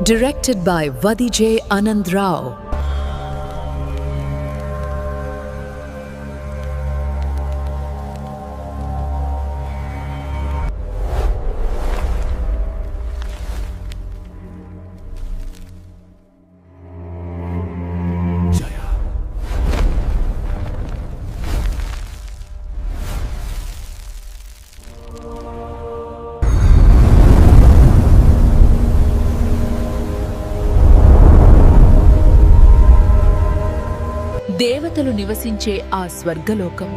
Directed by Vadi J. Anand Rao. దేవతలు నివసించే ఆ స్వర్గలోకం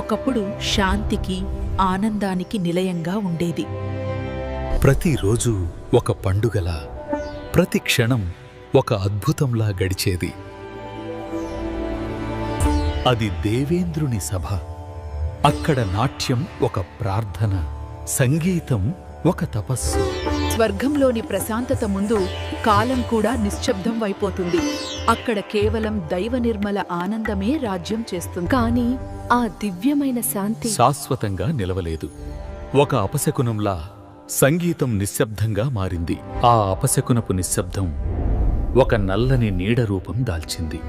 ఒకప్పుడు శాంతికి, ఆనందానికి నిలయంగా ఉండేది. ప్రతిరోజు ఒక పండుగలా, ప్రతి క్షణం ఒక అద్భుతంలా గడిచేది. అది దేవేంద్రుని సభ. అక్కడ నాట్యం ఒక ప్రార్థన, సంగీతం ఒక తపస్సు. స్వర్గంలోని ప్రశాంతత ముందు కాలం కూడా నిశ్శబ్దం అయిపోతుంది. అక్కడ కేవలం దైవ నిర్మల ఆనందమే రాజ్యం చేస్తుంది. కానీ ఆ దివ్యమైన శాంతి శాశ్వతంగా నిలవలేదు. ఒక అపశకునంలా సంగీతం నిశ్శబ్దంగా మారింది. ఆ అపశకునపు నిశ్శబ్దం ఒక నల్లని నీడ రూపం దాల్చింది.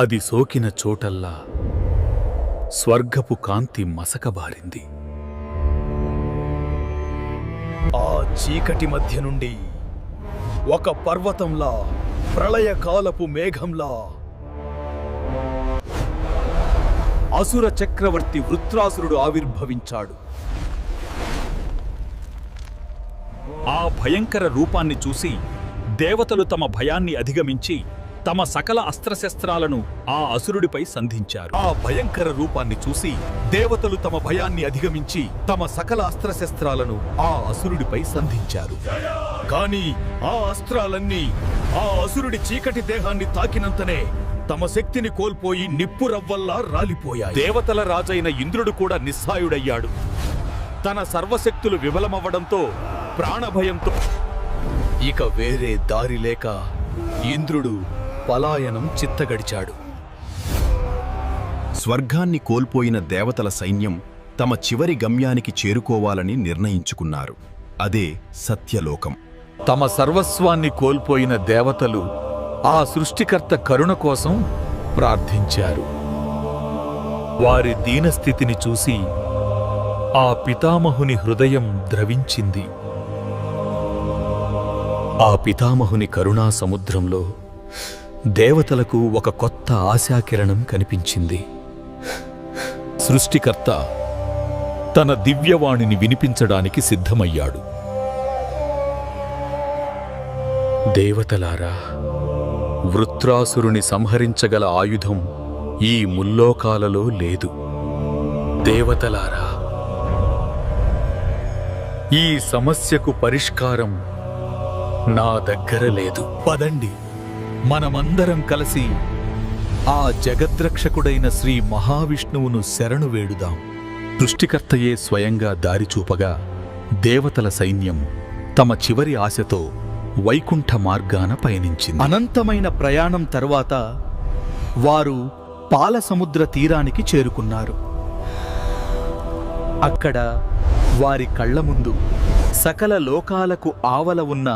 అది సోకిన చోటల్లా స్వర్గపు కాంతి మసకబారింది. ఆ చీకటి మధ్య నుండి ఒక పర్వతంలా, ప్రళయకాలపు మేఘంలా అసుర చక్రవర్తి వృత్రాసురుడు ఆవిర్భవించాడు. ఆ భయంకర రూపాన్ని చూసి దేవతలు తమ భయాన్ని అధిగమించి తమ సకల అస్త్రశస్త్రాలను ఆ అసురుడిపై సంధించారు. ఆ భయంకర రూపాన్ని చూసి దేవతలు తమ భయాన్ని అధిగమించి తమ సకల అస్త్రశస్త్రాలను ఆ అసురుడిపై సంధించారు. కానీ ఆ అస్త్రాలన్నీ ఆ అసురుడి చీకటి దేహాన్ని తాకినంతనే తమ శక్తిని కోల్పోయి నిప్పురవ్వల్లా రాలిపోయాయి. దేవతల రాజైన ఇంద్రుడు కూడా నిస్సాయుడయ్యాడు. తన సర్వశక్తులు విఫలమవ్వడంతో, ప్రాణభయంతో ఇక వేరే దారి లేక ఇంద్రుడు పలాయనం చిత్తగడిచాడు. స్వర్గాన్ని కోల్పోయిన దేవతల సైన్యం తమ చివరి గమ్యానికి చేరుకోవాలని నిర్ణయించుకున్నారు. అదే సత్యలోకం. తమ సర్వస్వాన్ని కోల్పోయిన దేవతలు ఆ సృష్టికర్త కరుణ కోసం ప్రార్థించారు. వారి దీనస్థితిని చూసి ఆ పితామహుని హృదయం ద్రవించింది. ఆ పితామహుని కరుణా సముద్రంలో దేవతలకు ఒక కొత్త ఆశాకిరణం కనిపించింది. సృష్టికర్త తన దివ్యవాణిని వినిపించడానికి సిద్ధమయ్యాడు. దేవతలారా, వృత్రాసురుని సంహరించగల ఆయుధం ఈ ముల్లోకాలలో లేదు. దేవతలారా, ఈ సమస్యకు పరిష్కారం నా దగ్గర లేదు. పదండి, మనమందరం కలిసి ఆ జగద్రక్షకుడైన శ్రీ మహావిష్ణువును శరణు వేడుదాం. సృష్టికర్తయే స్వయంగా దారి చూపగా దేవతల సైన్యం తమ చివరి ఆశతో వైకుంఠ మార్గాన పయనించింది. అనంతమైన ప్రయాణం తరువాత వారు పాలసముద్ర తీరానికి చేరుకున్నారు. అక్కడ వారి కళ్ల ముందు సకల లోకాలకు ఆవల ఉన్న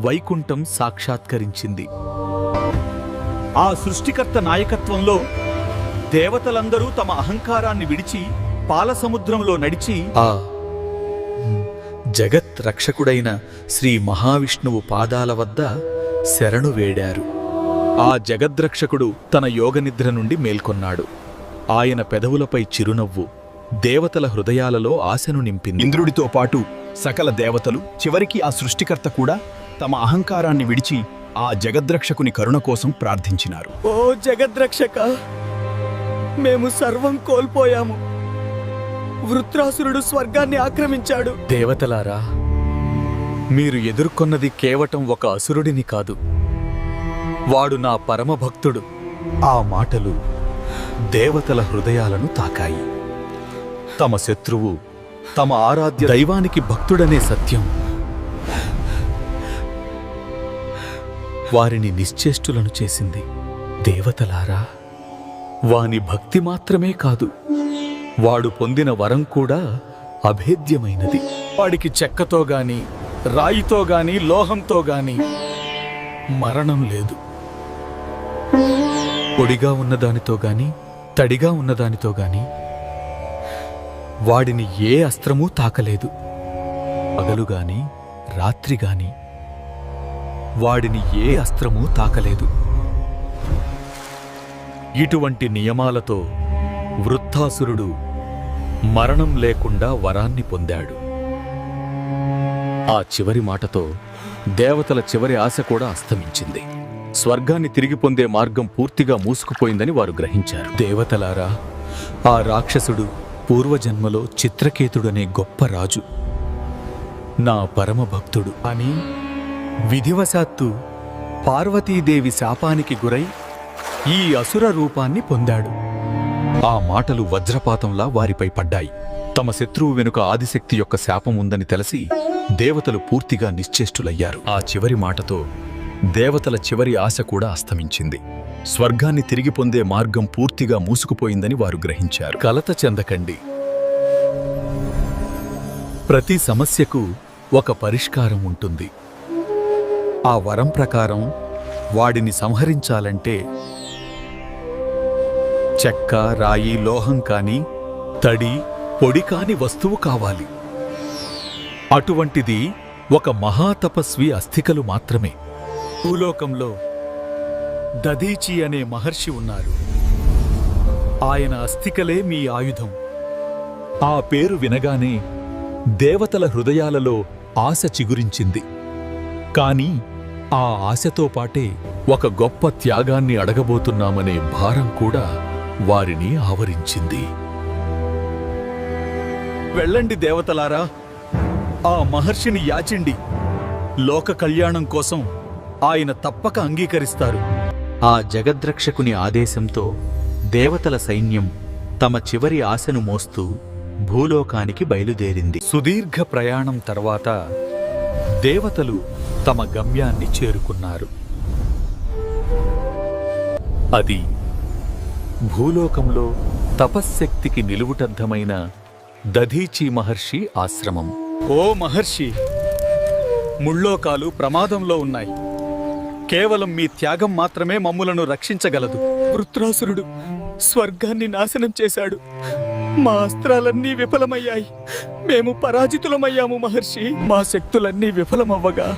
వైకుంఠం సాక్షాత్కరించింది. ఆ సృష్టికర్త నాయకత్వంలో దేవతలందరూ తమ అహంకారాన్ని విడిచి పాలసముద్రంలో నడిచి ఆ జగత్ రక్షకుడైన శ్రీ మహావిష్ణువు పాదాల వద్ద శరణు వేడారు. ఆ జగద్రక్షకుడు తన యోగనిద్ర నుండి మేల్కొన్నాడు. ఆయన పెదవులపై చిరునవ్వు దేవతల హృదయాలలో ఆశను నింపింది. ఇంద్రుడితో పాటు సకల దేవతలు, చివరికి ఆ సృష్టికర్త కూడా తమ అహంకారాన్ని విడిచి ఆ జగద్రక్షకుని కరుణ కోసం ప్రార్థించినారు. ఓ జగద్రక్షక, మేము సర్వం కోల్పోయాము. వృత్రాసురుడు స్వర్గాన్ని ఆక్రమించాడు. దేవతలారా, మీరు ఎదుర్కొన్నది కేవలం ఒక అసురుడిని కాదు, వాడు నా పరమభక్తుడు. ఆ మాటలు దేవతల హృదయాలను తాకాయి. తమ శత్రువు తమ ఆరాధ్య దైవానికి భక్తుడనే సత్యం వారిని నిశ్చేష్టులను చేసింది. దేవతలారా, వాని భక్తి మాత్రమే కాదు, వాడు పొందిన వరం కూడా అభేద్యమైనది. వాడికి చెక్కతో గాని రాయితో గాని లోహంతో గాని మరణం లేదు. పొడిగా ఉన్నదానితో గాని తడిగా ఉన్నదానితో గాని వాడిని ఏ అస్త్రమూ తాకలేదు. పగలుగాని రాత్రిగాని వాడిని ఏ అస్త్రమూ తాకలేదు. ఇటువంటి నియమాలతో వృత్తాసురుడు మరణం లేకుండా వరాన్ని పొందాడు. ఆ చివరి మాటతో దేవతల చివరి ఆశ కూడా అస్తమించింది. స్వర్గాన్ని తిరిగి పొందే మార్గం పూర్తిగా మూసుకుపోయిందని వారు గ్రహించారు. దేవతలారా, ఆ రాక్షసుడు పూర్వజన్మలో చిత్రకేతుడనే గొప్ప రాజు, నా పరమ భక్తుడు అని విధివశాత్తు పార్వతీదేవి శాపానికి గురై ఈ అసుర రూపాన్ని పొందాడు. ఆ మాటలు వజ్రపాతంలా వారిపై పడ్డాయి. తమ శత్రువు వెనుక ఆదిశక్తి యొక్క శాపం ఉందని తెలిసి దేవతలు పూర్తిగా నిశ్చేష్టులయ్యారు. ఆ చివరి మాటతో దేవతల చివరి ఆశ కూడా అస్తమించింది. స్వర్గాన్ని తిరిగి పొందే మార్గం పూర్తిగా మూసుకుపోయిందని వారు గ్రహించారు. కలత చెందకండి. ప్రతి సమస్యకు ఒక పరిష్కారం ఉంటుంది. ఆ వరం ప్రకారం వాడిని సంహరించాలంటే చెక్క, రాయి, లోహం కాని తడి, పొడి కాని వస్తువు కావాలి. అటువంటిది ఒక మహాతపస్వి అస్థికలు మాత్రమే. భూలోకంలో దధీచి అనే మహర్షి ఉన్నారు. ఆయన అస్థికలే మీ ఆయుధం. ఆ పేరు వినగానే దేవతల హృదయాలలో ఆశ చిగురించింది. కాని ఆ ఆశతో పాటే ఒక గొప్ప త్యాగాన్ని అడగబోతున్నామనే భారం కూడా వారిని ఆవరించింది. వెళ్ళండి దేవతలారా, ఆ మహర్షిని యాచిండి. లోక కళ్యాణం కోసం ఆయన తప్పక అంగీకరిస్తారు. ఆ జగద్రక్షకుని ఆదేశంతో దేవతల సైన్యం తమ చివరి ఆశను మోస్తూ భూలోకానికి బయలుదేరింది. సుదీర్ఘ ప్రయాణం తర్వాత దేవతలు తమ గమ్యాన్ని చేరుకున్నారు. అది భూలోకంలో తపశ్శక్తికి నిలువుటద్దమైన దధీచి మహర్షి ఆశ్రమం. ఓ మహర్షి, ముల్లోకాలు ప్రమాదంలో ఉన్నాయి. కేవలం మీ త్యాగం మాత్రమే మమ్ములను రక్షించగలదు. వృత్రాసురుడు స్వర్గాన్ని నాశనం చేశాడు. మా అస్త్రాలన్నీ విఫలమయ్యాయి. మేము పరాజితులమయ్యాము మహర్షి. మా శక్తులన్నీ విఫలమవ్వగా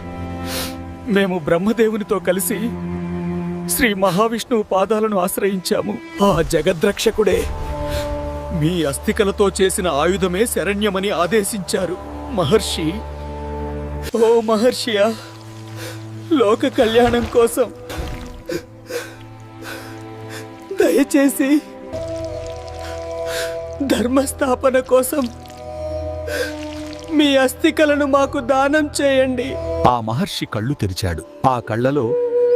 మేము బ్రహ్మదేవునితో కలిసి శ్రీ మహావిష్ణువు పాదాలను ఆశ్రయించాము. ఆ జగద్రక్షకుడే మీ అస్థికలతో చేసిన ఆయుధమే శరణ్యమని ఆదేశించారు మహర్షి. ఓ మహర్షియా, లోక కళ్యాణం కోసం దయచేసి ధర్మస్థాపన కోసం మీ అస్థికలను మాకు దానం చేయండి. ఆ మహర్షి కళ్ళు తెరిచాడు. ఆ కళ్ళలో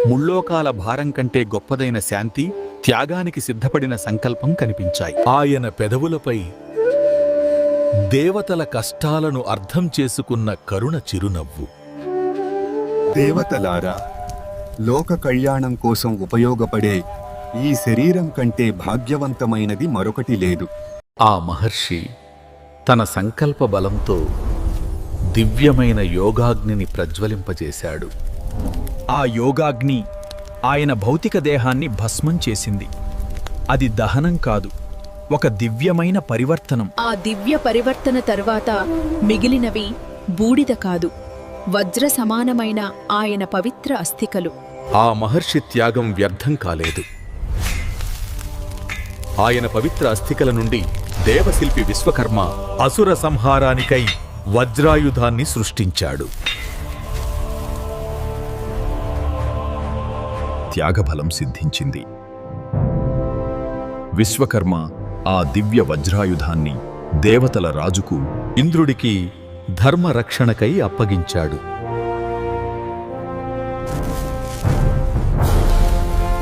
ముల్లోకాల భారం కంటే గొప్పదైన శాంతి, త్యాగానికి సిద్ధపడిన సంకల్పం కనిపించాయి. ఆయన పెదవులపై దేవతల కష్టాలను అర్థం చేసుకున్న కరుణ చిరునవ్వు. దేవతలారా, లోక కళ్యాణం కోసం ఉపయోగపడే ఈ శరీరం కంటే భాగ్యవంతమైనది మరొకటి లేదు. ఆ మహర్షి తన సంకల్ప బలంతో దివ్యమైన యోగాగ్నిని ప్రజ్వలింపజేశాడు. ఆ యోగాగ్ని ఆయన భౌతిక దేహాన్ని భస్మం చేసింది. అది దహనం కాదు, ఒక దివ్యమైన పరివర్తనం. ఆ దివ్య పరివర్తన తర్వాత మిగిలినవి బూడిద కాదు, వజ్ర సమానమైన ఆయన పవిత్ర అస్థికలు. ఆ మహర్షి త్యాగం వ్యర్థం కాలేదు. ఆయన పవిత్ర అస్థికల నుండి దేవశిల్పి విశ్వకర్మ అసుర సంహారానికై వజ్రాయుధాన్ని సృష్టించాడు. త్యాగబలం సిద్ధించింది. విశ్వకర్మ ఆ దివ్య వజ్రాయుధాన్ని దేవతల రాజుకు ఇంద్రుడికి ధర్మరక్షణకై అప్పగించాడు.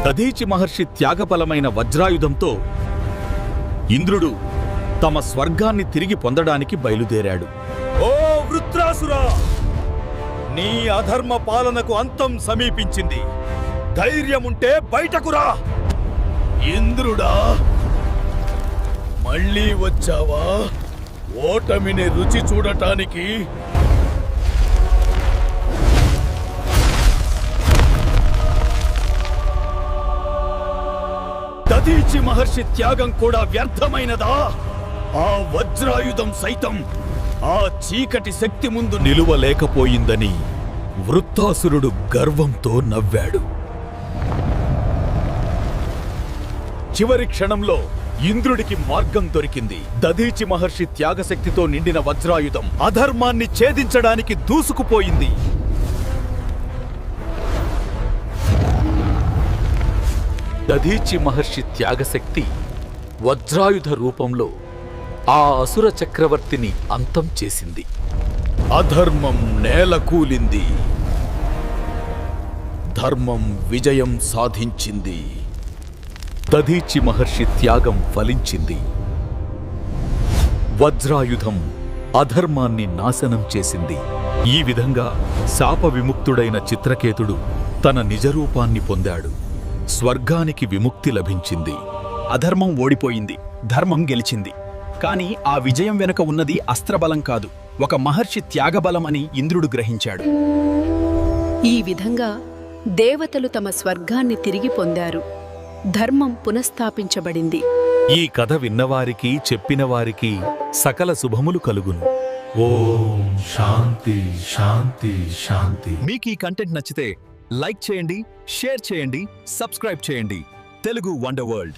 దధీచి మహర్షి త్యాగబలమైన వజ్రాయుధంతో ఇంద్రుడు తమ స్వర్గాన్ని తిరిగి పొందడానికి బయలుదేరాడు. ఓ వృత్రాసురా, నీ అధర్మ పాలనకు అంతం సమీపించింది. ధైర్యముంటే బయటకు రా. ఇంద్రుడా, మళ్ళీ వచ్చావా ఓటమిని రుచి చూడటానికి? దధీచి మహర్షి త్యాగం కూడా వ్యర్థమైనదా? ఆ వజ్రాయుధం సైతం ఆ చీకటి శక్తి ముందు నిలువలేకపోయిందని వృత్తాసురుడు గర్వంతో నవ్వాడు. చివరి క్షణంలో ఇంద్రుడికి మార్గం దొరికింది. దధీచి మహర్షి త్యాగశక్తితో నిండిన వజ్రాయుధం అధర్మాన్ని ఛేదించడానికి దూసుకుపోయింది. దధీచి మహర్షి త్యాగశక్తి వజ్రాయుధ రూపంలో ఆ అసుర చక్రవర్తిని అంతం చేసింది. అధర్మం నేలకూలింది, ధర్మం విజయం సాధించింది. దధీచి మహర్షి త్యాగం ఫలించింది. వజ్రాయుధం అధర్మాన్ని నాశనం చేసింది. ఈ విధంగా శాప విముక్తుడైన చిత్రకేతుడు తన నిజరూపాన్ని పొందాడు. స్వర్గానికి విముక్తి లభించింది. అధర్మం ఓడిపోయింది, ధర్మం గెలిచింది. కాని ఆ విజయం వెనుక ఉన్నది అస్త్రబలం కాదు, ఒక మహర్షి త్యాగబలం అని ఇంద్రుడు గ్రహించాడు. ఈ విధంగా దేవతలు తమ స్వర్గాన్ని తిరిగి పొందారు. ధర్మం పునఃస్థాపించబడింది. ఈ కథ విన్నవారికి చెప్పిన వారికి సకల శుభములు కలుగును. ఓం శాంతి శాంతి శాంతి. మీకు ఈ కంటెంట్ నచ్చితే లైక్ చేయండి, షేర్ చేయండి, సబ్స్క్రైబ్ చేయండి. Telugu wonder world.